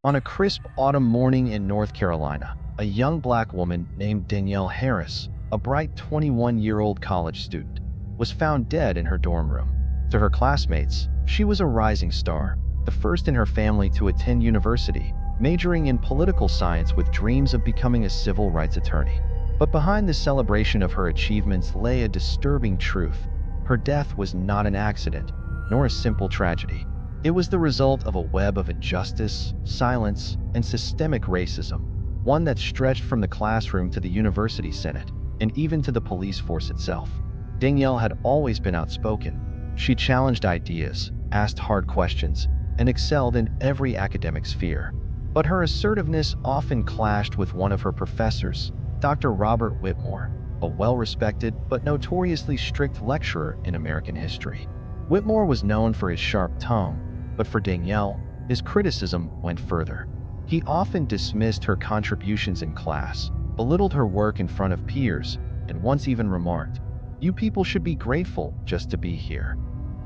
On a crisp autumn morning in North Carolina, a young black woman named Danielle Harris, a bright 21-year-old college student, was found dead in her dorm room. To her classmates, she was a rising star, the first in her family to attend university, majoring in political science with dreams of becoming a civil rights attorney. But behind the celebration of her achievements lay a disturbing truth. Her death was not an accident, nor a simple tragedy. It was the result of a web of injustice, silence, and systemic racism, one that stretched from the classroom to the university senate, and even to the police force itself. Danielle had always been outspoken. She challenged ideas, asked hard questions, and excelled in every academic sphere. But her assertiveness often clashed with one of her professors, Dr. Robert Whitmore, a well-respected but notoriously strict lecturer in American history. Whitmore was known for his sharp tongue, but for Danielle, his criticism went further. He often dismissed her contributions in class, belittled her work in front of peers, and once even remarked, "You people should be grateful just to be here."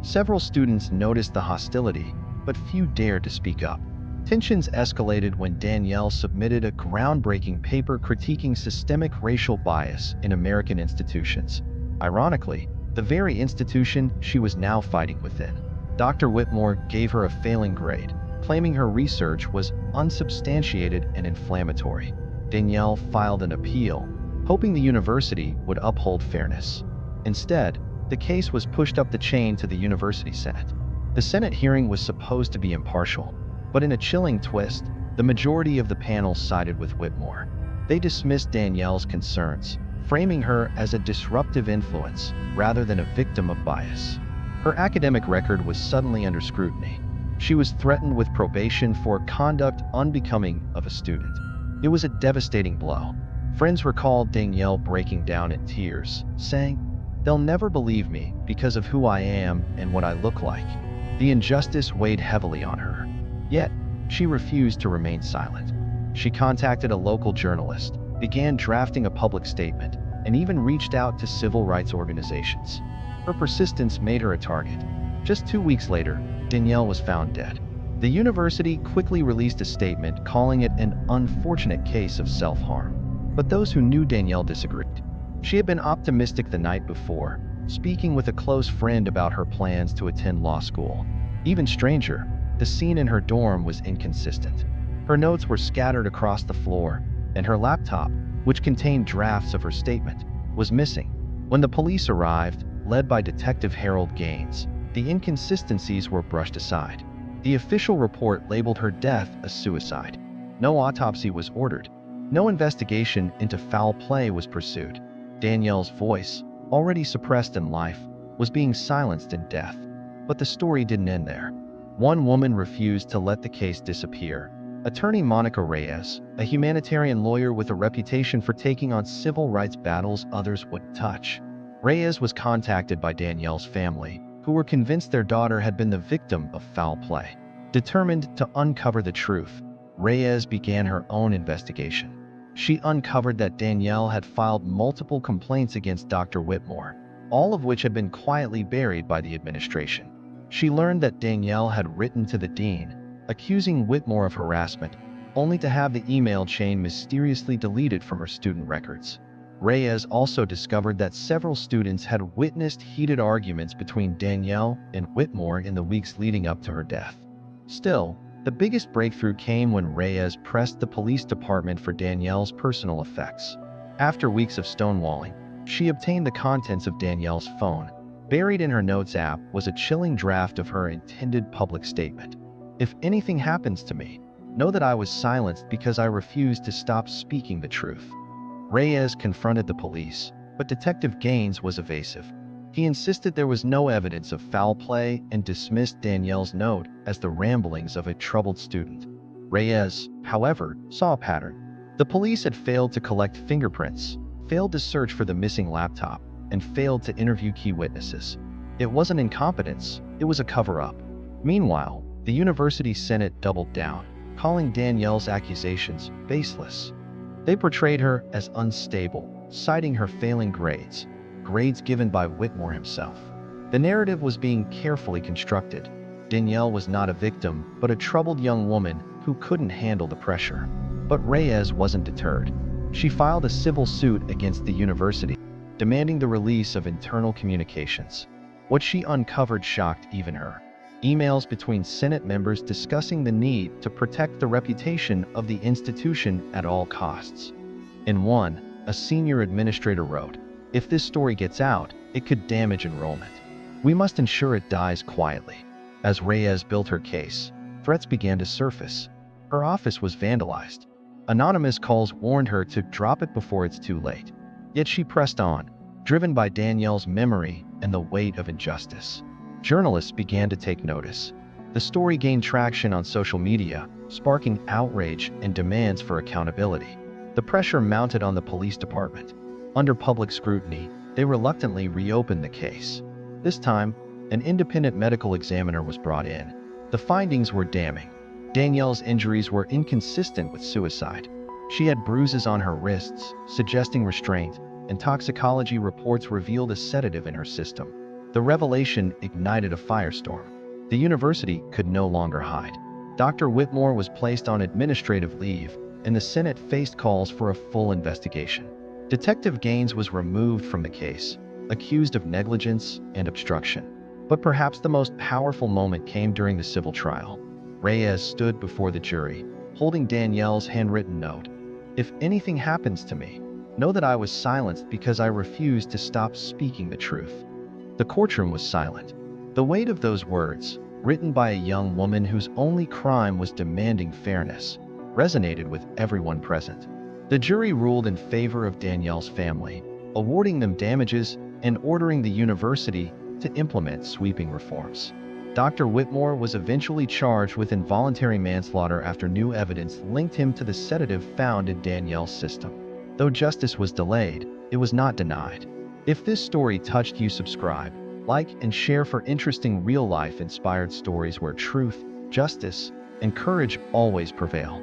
Several students noticed the hostility, but few dared to speak up. Tensions escalated when Danielle submitted a groundbreaking paper critiquing systemic racial bias in American institutions. Ironically, the very institution she was now fighting within. Dr. Whitmore gave her a failing grade, claiming her research was unsubstantiated and inflammatory. Danielle filed an appeal, hoping the university would uphold fairness. Instead, the case was pushed up the chain to the university senate. The Senate hearing was supposed to be impartial, but in a chilling twist, the majority of the panel sided with Whitmore. They dismissed Danielle's concerns, framing her as a disruptive influence rather than a victim of bias. Her academic record was suddenly under scrutiny. She was threatened with probation for conduct unbecoming of a student. It was a devastating blow. Friends recalled Danielle breaking down in tears, saying, "They'll never believe me because of who I am and what I look like." The injustice weighed heavily on her. Yet, she refused to remain silent. She contacted a local journalist, began drafting a public statement, and even reached out to civil rights organizations. Her persistence made her a target. Just 2 weeks later, Danielle was found dead. The university quickly released a statement calling it an unfortunate case of self-harm. But those who knew Danielle disagreed. She had been optimistic the night before, speaking with a close friend about her plans to attend law school. Even stranger, the scene in her dorm was inconsistent. Her notes were scattered across the floor, and her laptop, which contained drafts of her statement, was missing. When the police arrived, led by Detective Harold Gaines, the inconsistencies were brushed aside. The official report labeled her death a suicide. No autopsy was ordered. No investigation into foul play was pursued. Danielle's voice, already suppressed in life, was being silenced in death. But the story didn't end there. One woman refused to let the case disappear. Attorney Monica Reyes, a humanitarian lawyer with a reputation for taking on civil rights battles others wouldn't touch. Reyes was contacted by Danielle's family, who were convinced their daughter had been the victim of foul play. Determined to uncover the truth, Reyes began her own investigation. She uncovered that Danielle had filed multiple complaints against Dr. Whitmore, all of which had been quietly buried by the administration. She learned that Danielle had written to the dean, accusing Whitmore of harassment, only to have the email chain mysteriously deleted from her student records. Reyes also discovered that several students had witnessed heated arguments between Danielle and Whitmore in the weeks leading up to her death. Still, the biggest breakthrough came when Reyes pressed the police department for Danielle's personal effects. After weeks of stonewalling, she obtained the contents of Danielle's phone. Buried in her notes app was a chilling draft of her intended public statement. "If anything happens to me, know that I was silenced because I refused to stop speaking the truth." Reyes confronted the police, but Detective Gaines was evasive. He insisted there was no evidence of foul play and dismissed Danielle's note as the ramblings of a troubled student. Reyes, however, saw a pattern. The police had failed to collect fingerprints, failed to search for the missing laptop, and failed to interview key witnesses. It wasn't incompetence, it was a cover-up. Meanwhile, the university senate doubled down, calling Danielle's accusations baseless. They portrayed her as unstable, citing her failing grades given by Whitmore himself. The narrative was being carefully constructed. Danielle was not a victim, but a troubled young woman who couldn't handle the pressure. But Reyes wasn't deterred. She filed a civil suit against the university, demanding the release of internal communications. What she uncovered shocked even her. Emails between Senate members discussing the need to protect the reputation of the institution at all costs. In one, a senior administrator wrote, "If this story gets out, it could damage enrollment. We must ensure it dies quietly." As Reyes built her case, threats began to surface. Her office was vandalized. Anonymous calls warned her to drop it before it's too late. Yet she pressed on, driven by Danielle's memory and the weight of injustice. Journalists began to take notice. The story gained traction on social media, sparking outrage and demands for accountability. The pressure mounted on the police department. Under public scrutiny, they reluctantly reopened the case. This time, an independent medical examiner was brought in. The findings were damning. Danielle's injuries were inconsistent with suicide. She had bruises on her wrists, suggesting restraint, and toxicology reports revealed a sedative in her system. The revelation ignited a firestorm. The university could no longer hide. Dr. Whitmore was placed on administrative leave, and the Senate faced calls for a full investigation. Detective Gaines was removed from the case, accused of negligence and obstruction. But perhaps the most powerful moment came during the civil trial. Reyes stood before the jury, holding Danielle's handwritten note. "If anything happens to me, know that I was silenced because I refused to stop speaking the truth." The courtroom was silent. The weight of those words, written by a young woman whose only crime was demanding fairness, resonated with everyone present. The jury ruled in favor of Danielle's family, awarding them damages and ordering the university to implement sweeping reforms. Dr. Whitmore was eventually charged with involuntary manslaughter after new evidence linked him to the sedative found in Danielle's system. Though justice was delayed, it was not denied. If this story touched you, subscribe, like, and share for interesting real-life inspired stories where truth, justice, and courage always prevail.